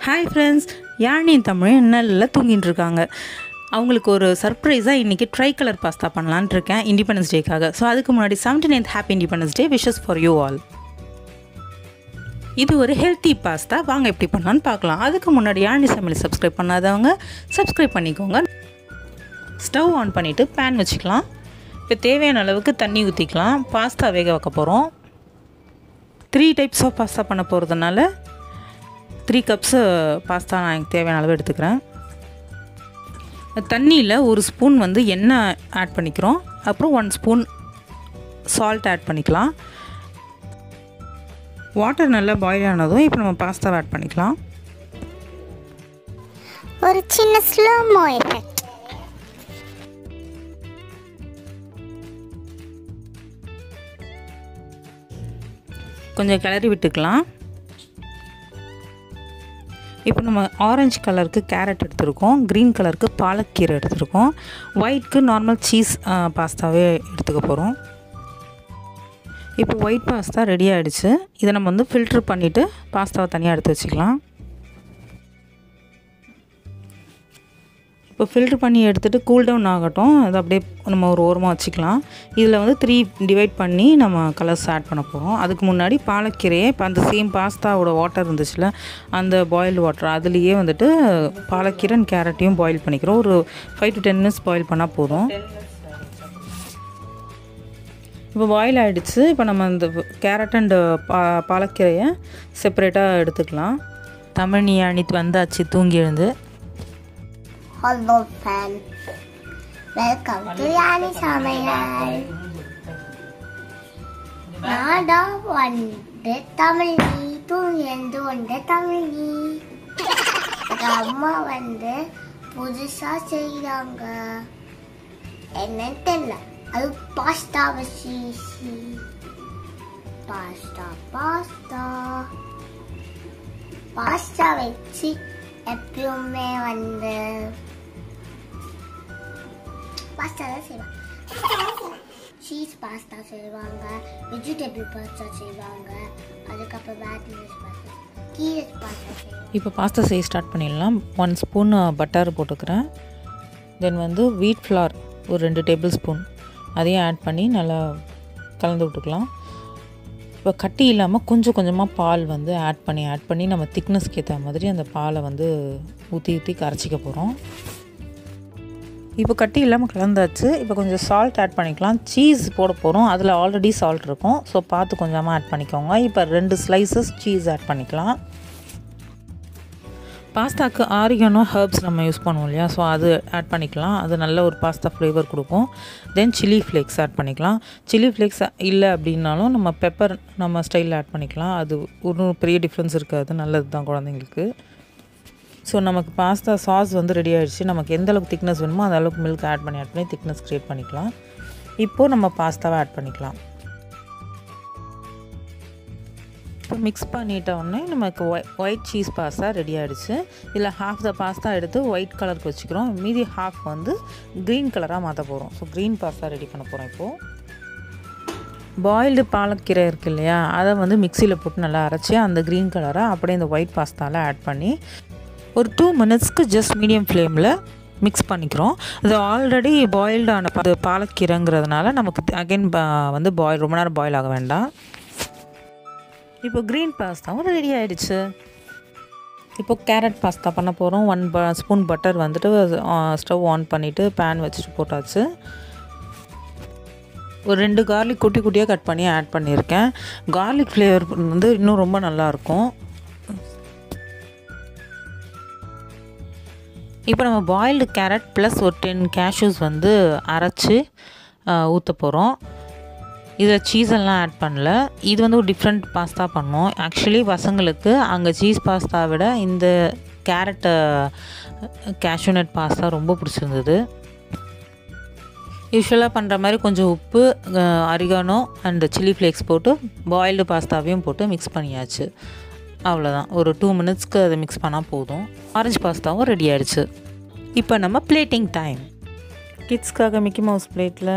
Hi friends, Yazhini Tamil நல்லா தூங்கிட்டு இருக்காங்க. அவங்களுக்கு ஒரு சர்ப்ரைஸாக இன்றைக்கி ட்ரை கலர் பாஸ்தா பண்ணலான்ட்டு இருக்கேன் இண்டிபெண்டன்ஸ் டேக்காக. ஸோ அதுக்கு முன்னாடி 79th happy independence day wishes for you all. இது ஒரு ஹெல்த்தி பாஸ்தா, வாங்க எப்படி பண்ணலான்னு பார்க்கலாம். அதுக்கு முன்னாடி யாழினி சமையல் சப்ஸ்கிரைப் பண்ணாதவங்க சப்ஸ்கிரைப் பண்ணிக்கோங்க. ஸ்டவ் ஆன் பண்ணிவிட்டு பேன் வச்சுக்கலாம். இப்போ தேவையான அளவுக்கு தண்ணி ஊற்றிக்கலாம். பாஸ்தா வேக வைக்க போகிறோம். 3 டைப்ஸ் ஆஃப் பாஸ்தா பண்ண போகிறதுனால 3 கப்ஸு பாஸ்தா நான் எனக்கு தேவையான அளவு எடுத்துக்கிறேன். தண்ணியில் 1 ஸ்பூன் எண்ணெய் ஆட் பண்ணிக்கிறோம். அப்புறம் 1 ஸ்பூன் சால்ட் ஆட் பண்ணிக்கலாம். வாட்டர் நல்லா பாயில் ஆனதும் இப்போ நம்ம பாஸ்தாவை ஆட் பண்ணிக்கலாம். ஒரு சின்ன ஸ்லோமோ எஃபெக்ட். கொஞ்சம் கிளறி விட்டுக்கலாம். இப்போ நம்ம ஆரஞ்சு கலருக்கு கேரட் எடுத்துருக்கோம், க்ரீன் கலருக்கு பாலக்கீரை எடுத்துருக்கோம், ஒயிட்க்கு நார்மல் சீஸ் பாஸ்தாவே எடுத்துக்க போகிறோம். இப்போ ஒயிட் பாஸ்தா ரெடி ஆகிடுச்சு. இதை நம்ம ஃபில்ட்ரு பண்ணிவிட்டு பாஸ்தாவை தனியாக எடுத்து வச்சுக்கலாம். இப்போ ஃபில்ட்ரு பண்ணி எடுத்துகிட்டு கூல் டவுன் ஆகட்டும். அது அப்படியே நம்ம ஒரு ஓரமாக வச்சுக்கலாம். இதில் 3 டிவைட் பண்ணி நம்ம கலர்ஸ் ஆட் பண்ண போகிறோம். அதுக்கு முன்னாடி பாலக்கீரையே இப்போ அந்த சேம் பாஸ்தாவோட வாட்டர் இருந்துச்சுல, அந்த பாயில்டு வாட்டர் அதுலேயே பாலக்கீரை அண்ட் கேரட்டையும் பாயில் பண்ணிக்கிறோம். ஒரு 5 to 10 minutes பாயில் பண்ணால் போதும். இப்போ பாயில் ஆகிடுச்சு. இப்போ நம்ம இந்த கேரட் அண்டு பாலக்கீரையை செப்பரேட்டாக எடுத்துக்கலாம். தமிழ் நீ அணித்து வந்தாச்சு தூங்கி எழுந்து. ஹலோ ஃப்ரெண்ட்ஸ், வெல்கம் டு யானி சமையல். நாடா தமிழ் நீ தூங்கி தமிழ் நீ. அம்மா புதுசா செய்கிறாங்க, என்னன்னு தெரியல. அது பாஸ்தா வச்சு பாஸ்தா வச்சு எப்பயுமே பாஸ்தா தான் செய்வாங்க. சீஸ் பாஸ்தா செய்வாங்க, வெஜிடபிள் பாஸ்தா செய்வாங்க, அதுக்கப்புறம் வேட்லெஸ் பாஸ்தா, கீரை பாஸ்தா செய்வாங்க. இப்போ பாஸ்தா செய்ய ஸ்டார்ட் பண்ணிடலாம். 1 ஸ்பூன் பட்டர் போட்டுக்கிறேன். தென் வீட் ஃப்ளார் ஒரு 2 டேபிள் ஸ்பூன் அதையும் ஆட் பண்ணி நல்லா கலந்து விட்டுக்கலாம். இப்போ கட்டி இல்லாமல் கொஞ்சம் கொஞ்சமாக பால் ஆட் பண்ணி நம்ம திக்னஸ்க்கு ஏற்ற மாதிரி அந்த பாலை ஊற்றி கரைச்சிக்க போகிறோம். இப்போ கட்டி இல்லாமல் கலந்தாச்சு. இப்போ கொஞ்சம் சால்ட் ஆட் பண்ணிக்கலாம். சீஸ் போட போகிறோம், அதில் ஆல்ரெடி சால்ட் இருக்கும். ஸோ பார்த்து கொஞ்சமாக ஆட் பண்ணிக்கோங்க. இப்போ 2 ஸ்லைசஸ் சீஸ் ஆட் பண்ணிக்கலாம். பாஸ்தாக்கு ஆரிகனோ ஹர்ப்ஸ் நம்ம யூஸ் பண்ணுவோம் இல்லையா, ஸோ அது ஆட் பண்ணிக்கலாம். அது நல்ல ஒரு பாஸ்தா ஃப்ளேவர் கொடுக்கும். தென் சில்லி ஃப்ளேக்ஸ் ஆட் பண்ணிக்கலாம். சில்லி ஃப்ளேக்ஸ் இல்லை அப்படின்னாலும் நம்ம பெப்பர் நம்ம ஸ்டைலில் ஆட் பண்ணிக்கலாம். அது ஒன்றும் பெரிய டிஃப்ரென்ஸ் இருக்காது, நல்லது தான் குழந்தைங்களுக்கு. ஸோ நமக்கு பாஸ்தா சாஸ் ரெடி ஆகிடுச்சு. நமக்கு எந்த அளவுக்கு திக்னஸ் வேணுமோ அந்த அளவுக்கு மில்க் ஆட் பண்ணி திக்னஸ் க்ரியேட் பண்ணிக்கலாம். இப்போது நம்ம பாஸ்தாவை ஆட் பண்ணிக்கலாம். இப்போ மிக்ஸ் பண்ணிட்டோடனே நமக்கு ஒயிட் சீஸ் பாஸ்தா ரெடி ஆகிடுச்சு. இதில் ஹாஃப் த பாஸ்தா எடுத்து ஒயிட் கலருக்கு வச்சுக்கிறோம். மீதி ஹாஃப் க்ரீன் கலராக மாற்ற போகிறோம். ஸோ க்ரீன் பாஸ்தா ரெடி பண்ண போகிறோம். இப்போது பாயில்டு பாலக்கீரை இருக்குது இல்லையா, அதை மிக்சியில் போட்டு நல்லா அரைச்சி அந்த க்ரீன் கலரை அப்படியே இந்த ஒயிட் பாஸ்தாவில் ஆட் பண்ணி ஒரு 2 minutesக்கு ஜஸ்ட் மீடியம் ஃப்ளேமில் மிக்ஸ் பண்ணிக்கிறோம். அது ஆல்ரெடி பாயில்டான பாலக்கீரைங்கிறதுனால நமக்கு அகைன் ரொம்ப நேரம் பாயில் ஆக வேண்டாம். இப்போ க்ரீன் பாஸ்தாவும் ரெடி ஆகிடுச்சு. இப்போ கேரட் பாஸ்தா பண்ண போகிறோம். 1 ஸ்பூன் பட்டர் ஸ்டவ் ஆன் பண்ணிவிட்டு பேன் வச்சுட்டு போட்டாச்சு. ஒரு 2 கார்லிக் குட்டி குட்டியாக கட் பண்ணி ஆட் பண்ணியிருக்கேன். கார்லிக் ஃப்ளேவர் இன்னும் ரொம்ப நல்லாயிருக்கும். இப்போ நம்ம பாயில்டு கேரட் ப்ளஸ் ஒரு 10 கேஷ்யூஸ் அரைச்சி ஊற்ற போகிறோம். இதில் சீஸெல்லாம் ஆட் பண்ணல. இது ஒரு டிஃப்ரெண்ட் பாஸ்தா பண்ணோம். ஆக்சுவலி பசங்களுக்கு அங்கே சீஸ் பாஸ்தா விட இந்த கேரட் கேஷ்யூநட் பாஸ்தா ரொம்ப பிடிச்சிருந்தது. யூஸ்வலாக பண்ணுற மாதிரி கொஞ்சம் உப்பு, அரிகானோ அண்ட் சில்லி ஃப்ளேக்ஸ் போட்டு பாயில்டு பாஸ்தாவையும் போட்டு மிக்ஸ் பண்ணியாச்சு. அவ்வளோதான். ஒரு 2 minutesக்கு அதை மிக்ஸ் பண்ணால் போதும். ஆரஞ்சு பாஸ்தாவும் ரெடி ஆகிடுச்சு. இப்போ நம்ம பிளேட்டிங் டைம். கிட்ஸ்க்காக மிக்கி மவுஸ் பிளேட்டில்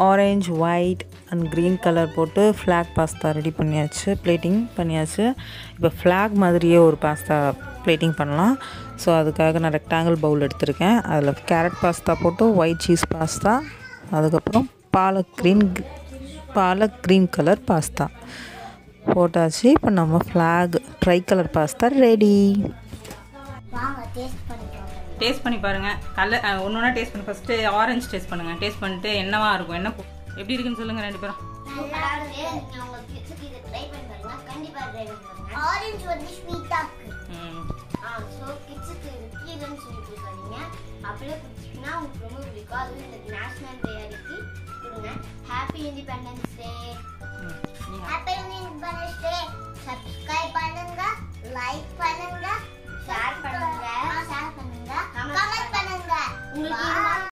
orange, white and green colour போட்டு ஃப்ளாக் பாஸ்தா ரெடி பண்ணியாச்சு, பிளேட்டிங் பண்ணியாச்சு. இப்போ ஃப்ளாக் மாதிரியே ஒரு பாஸ்தா பிளேட்டிங் பண்ணலாம். ஸோ அதுக்காக நான் ரெக்டாங்கிள் பவுல் எடுத்திருக்கேன். அதில் கேரட் பாஸ்தா போட்டு ஒயிட் சீஸ் பாஸ்தா, அதுக்கப்புறம் பாலக் க்ரீன் கலர் பாஸ்தா போட்டாச்சு. இப்போ நம்ம flag tricolour pasta ready. வாங்க டேஸ்ட் பண்ணிக்கலாம். டேஸ்ட் பண்ணி பாருங்கள். ஒன்று ஒன்றா டேஸ்ட் பண்ணி ஃபஸ்ட்டு ஆரஞ்சு டேஸ்ட் பண்ணுங்கள். டேஸ்ட் பண்ணிட்டு என்னவா இருக்கும், என்ன எப்படி இருக்குன்னு சொல்லுங்கள் ரெண்டு பேரும். ஆரஞ்சு வந்து ஸ்வீட்டா இருக்கு. சோ கிட்ஸ்க்கு கீரன்னு சொல்லி கொடுக்காதீங்க. அப்படியே குடிச்சிங்கன்னா உங்களுக்கு ரொம்ப பிடிக்கும். அதுவும் இந்த நேஷனல் டே அன்னைக்கு கொடுங்க. Happy independence day. Happy independence day. Subscribe பண்ணுங்க, லைக் பண்ணுங்க, ஷேர் பண்ணுங்க, கமெண்ட் பண்ணுங்க. உங்களுக்கு